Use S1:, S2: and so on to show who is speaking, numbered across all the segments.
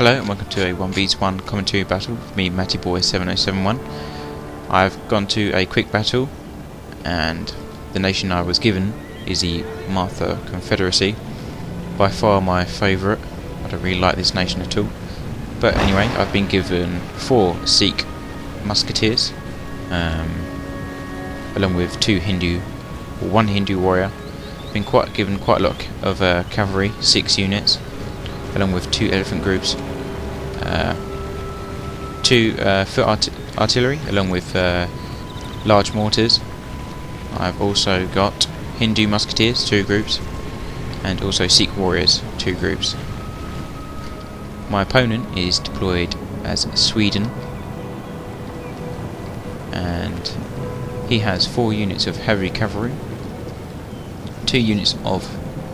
S1: Hello and welcome to a 1v1 commentary battle with me, MattyBoy7071. I've gone to a quick battle and the nation I was given is the Martha Confederacy. By far my favourite. I don't really like this nation at all. But anyway, I've been given 4 Sikh musketeers, along with 1 Hindu warrior. Been given quite a lot of cavalry, 6 units, along with 2 elephant groups, 2 foot artillery, along with large mortars. I've also got Hindu musketeers, 2 groups, and also Sikh warriors, 2 groups. My opponent is deployed as Sweden, and he has 4 units of heavy cavalry, 2 units of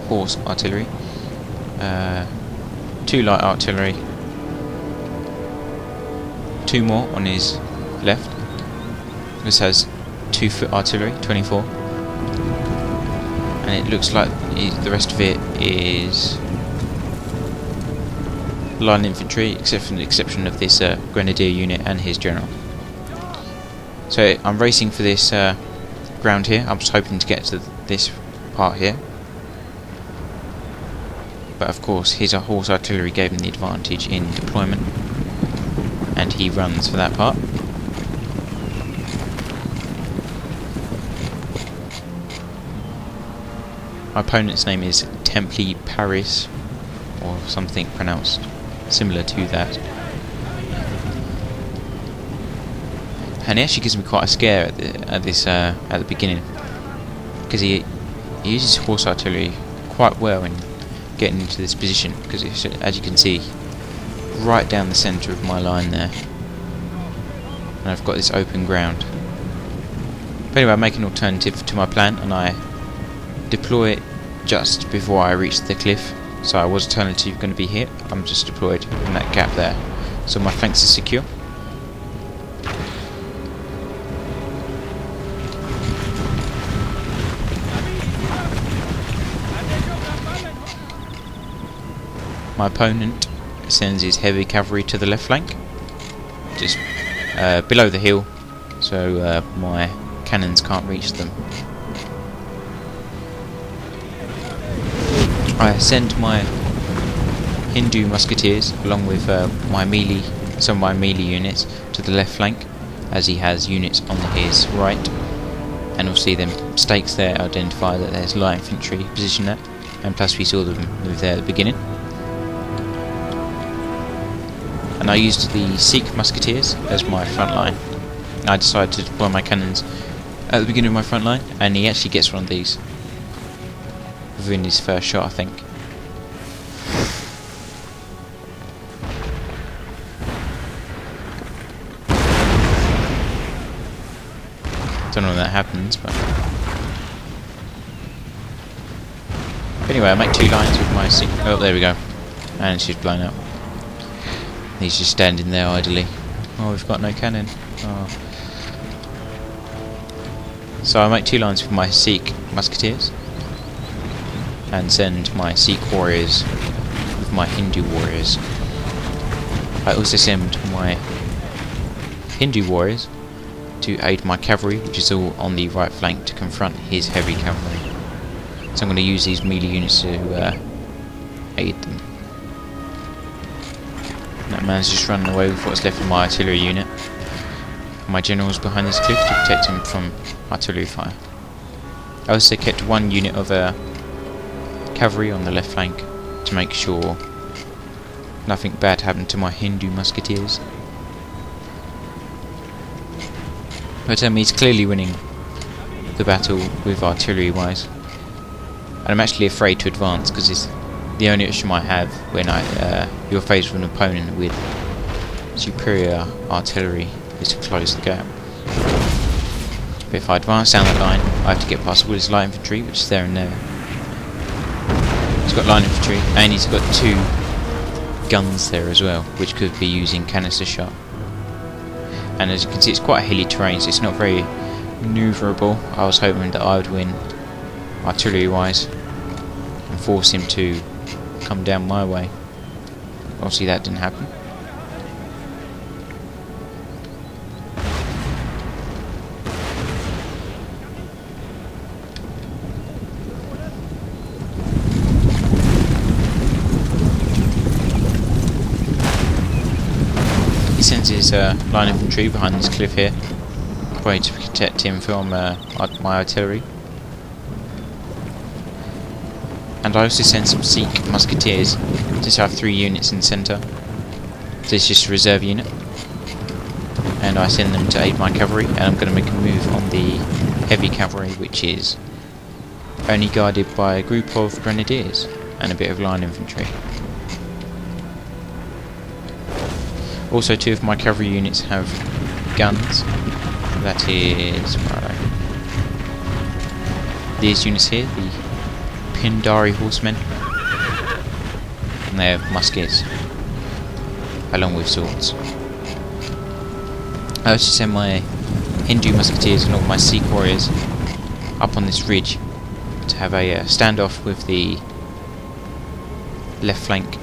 S1: horse artillery, 2 light artillery, 2 more on his left. This has 2 foot artillery, 24, and it looks like the rest of it is line infantry, except for the exception of this grenadier unit and his general. So I'm racing for this ground here. I'm just hoping to get to this part here, but of course his horse artillery gave him the advantage in deployment, and he runs for that part. My opponent's name is templedeparis, or something pronounced similar to that, and he actually gives me quite a scare at the beginning, because he uses horse artillery quite well in getting into this position, because it's, as you can see, right down the centre of my line there, and I've got this open ground. But anyway, I make an alternative to my plan and I deploy just before I reach the cliff. So I was alternatively going to be here. I'm just deployed in that gap there, so my flanks are secure. My opponent sends his heavy cavalry to the left flank, just below the hill, so my cannons can't reach them. I send my Hindu musketeers along with some of my melee units to the left flank, as he has units on his right, and obviously them stakes there identify that there's light infantry positioned there, and plus we saw them move there at the beginning. And I used the Sikh musketeers as my front line. I decided to deploy my cannons at the beginning of my front line, and he actually gets one of these within his first shot, I think. Don't know when that happens, but anyway, I make 2 lines with my Sikh. Oh, there we go, and she's blown up. He's just standing there idly. Oh, we've got no cannon. Oh. So I make 2 lines with my Sikh musketeers and send my Sikh warriors with my Hindu warriors. I also send my Hindu warriors to aid my cavalry, which is all on the right flank, to confront his heavy cavalry. So I'm going to use these melee units to aid them. That man's just running away with what's left of my artillery unit. My general's behind this cliff to protect him from artillery fire. I also kept 1 unit of cavalry on the left flank to make sure nothing bad happened to my Hindu musketeers. But he's clearly winning the battle with artillery wise, and I'm actually afraid to advance, because it's the only option I have when you're faced with an opponent with superior artillery is to close the gap. But if I advance down the line, I have to get past all his light infantry, which is there and there. He's got light infantry, and he's got 2 guns there as well, which could be using canister shot. And as you can see, it's quite a hilly terrain, so it's not very manoeuvrable. I was hoping that I would win artillery wise and force him to come down my way. Obviously that didn't happen. He sends his line infantry behind this cliff here, probably to protect him from my artillery. And I also send some Sikh musketeers, since I have 3 units in the centre. So it's just a reserve unit. And I send them to aid my cavalry, and I'm going to make a move on the heavy cavalry, which is only guarded by a group of grenadiers and a bit of line infantry. Also, 2 of my cavalry units have guns. That is these units here, the Pindari horsemen, and they have muskets along with swords. I also send my Hindu musketeers and all my Sikh warriors up on this ridge to have a standoff with the left flank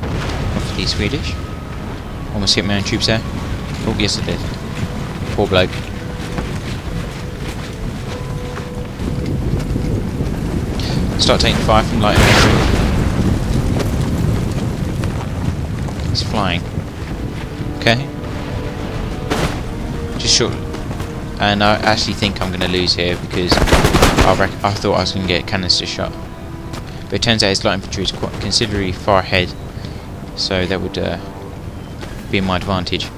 S1: of the Swedish. Almost hit my own troops there. Oh, yes I did. Poor bloke. Start taking fire from light infantry. He's flying. Okay. Just short. And I actually think I'm going to lose here because I thought I was going to get a canister shot. But it turns out his light infantry is quite considerably far ahead. So that would be in my advantage.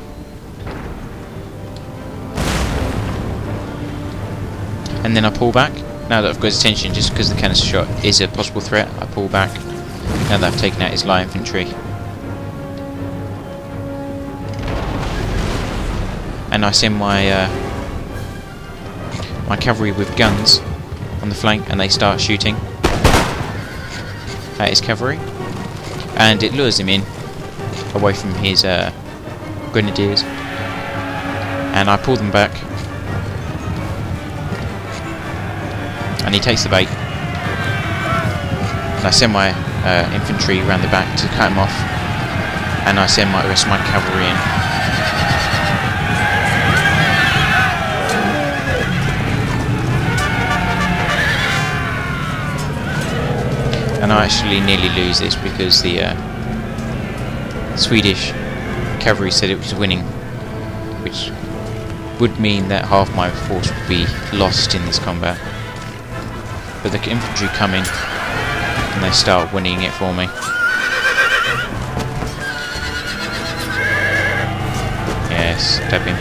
S1: And then I pull back. Now that I've got his attention, just because the canister shot is a possible threat, I pull back. Now that I've taken out his light infantry. And I send my my cavalry with guns on the flank, and they start shooting at his cavalry. And it lures him in, away from his grenadiers, and I pull them back, and he takes the bait, and I send my infantry around the back to cut him off, and I send the rest of my cavalry in. And I actually nearly lose this because the Swedish cavalry said it was winning, which would mean that half my force would be lost in this combat. But the infantry come in and they start winning it for me. Yes, stab him.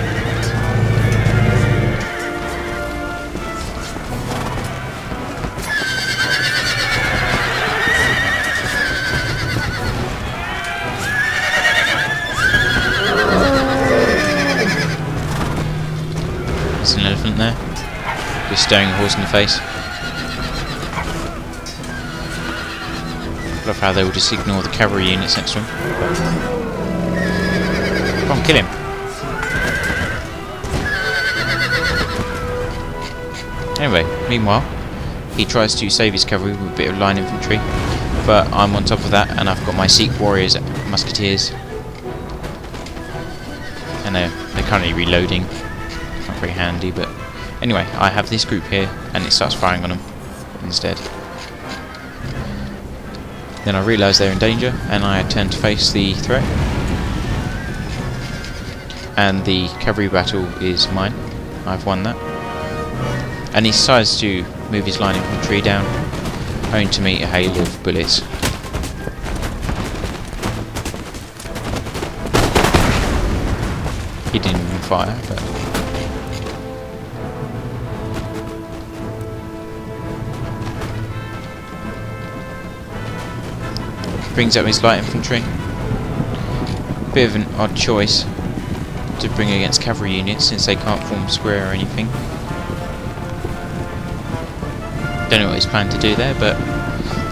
S1: There's an elephant there, just staring a horse in the face. Love how they will just ignore the cavalry units next to him. Come on, kill him. Anyway, meanwhile, he tries to save his cavalry with a bit of line infantry, but I'm on top of that, and I've got my Sikh warriors, musketeers, and they're currently reloading. Not very handy, but anyway, I have this group here, and it starts firing on them instead. Then I realise they're in danger, and I turn to face the threat. And the cavalry battle is mine. I've won that. And he decides to move his line infantry down, only to meet a hail of bullets. He didn't even fire, but brings up his light infantry. Bit of an odd choice to bring against cavalry units since they can't form square or anything. Don't know what he's planning to do there, but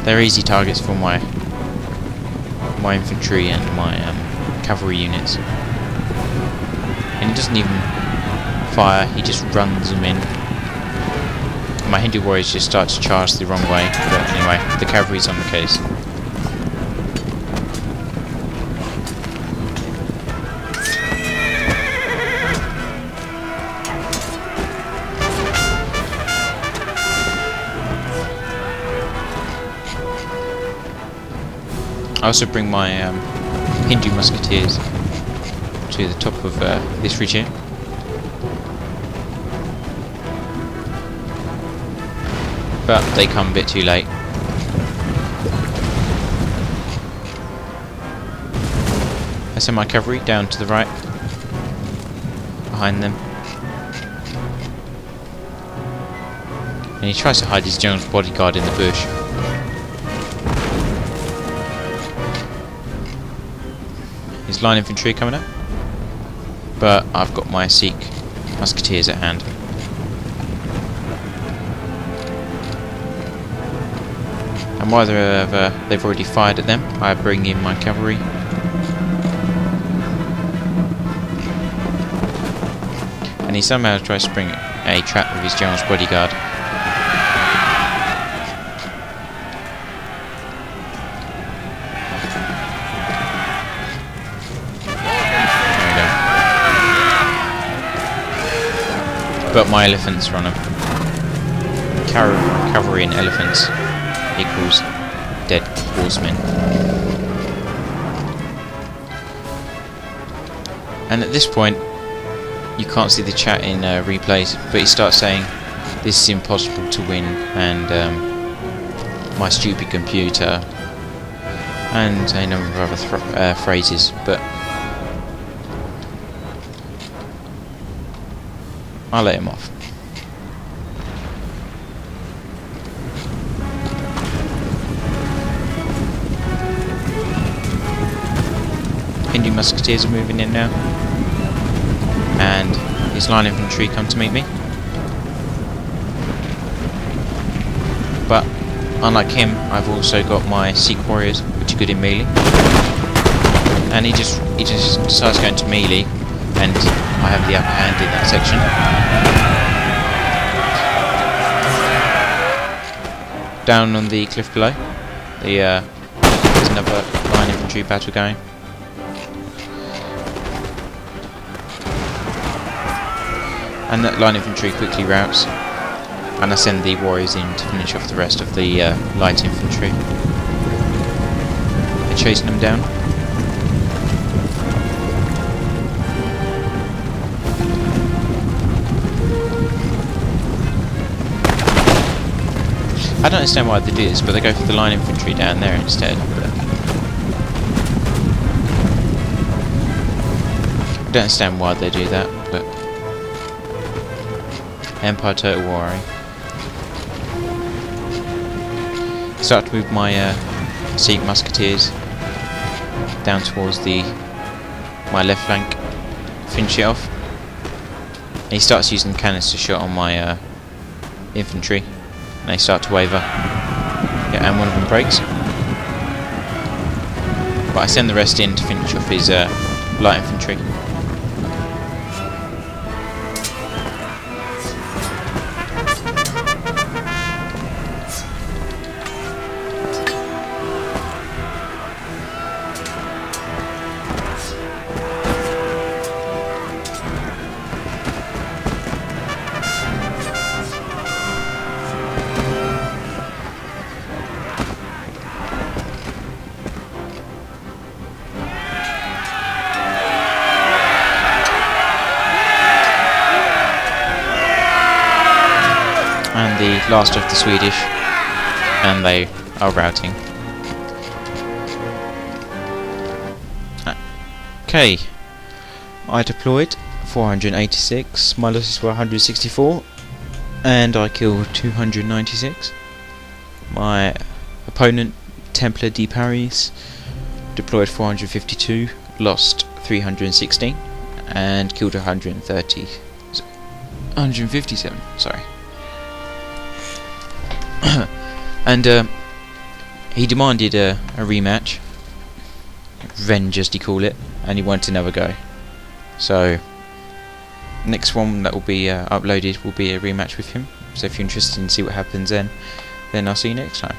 S1: they're easy targets for my infantry and my cavalry units. And he doesn't even fire, he just runs them in. My Hindu warriors just start to charge the wrong way, but anyway, the cavalry's on the case. I also bring my Hindu musketeers to the top of this ridge here. But they come a bit too late. I send my cavalry down to the right, behind them. And he tries to hide his general's bodyguard in the bush. His line infantry coming up. But I've got my Sikh musketeers at hand. And while they've already fired at them, I bring in my cavalry. And he somehow tries to spring a trap with his general's bodyguard. But my elephants run him. Cavalry and elephants equals dead horsemen. And at this point, you can't see the chat in replays, but he starts saying, "This is impossible to win," and "my stupid computer," and a number of other phrases. But I'll let him off. Hindu musketeers are moving in now, and his line infantry come to meet me. But unlike him, I've also got my Sikh warriors, which are good in melee. And he just starts going to melee, and I have the upper hand in that section. Down on the cliff below, there's another line infantry battle going. And that line infantry quickly routs, and I send the warriors in to finish off the rest of the light infantry. They're chasing them down. I don't understand why they do this, but they go for the line infantry down there instead. But I don't understand why they do that, but Empire Total War, eh? Start to move my Sikh musketeers down towards my left flank, finish it off. And he starts using canister shot on my infantry. And they start to waver. Yeah, and one of them breaks. But I send the rest in to finish off his light infantry. And the last of the Swedish, and they are routing. Okay, I deployed 486, my losses were 164, and I killed 296. My opponent, templedeparis, deployed 452, lost 316, and killed 157, sorry. And he demanded a rematch, revenge as he call it, and he wanted another go. So next one that will be uploaded will be a rematch with him. So if you're interested in see what happens then I'll see you next time.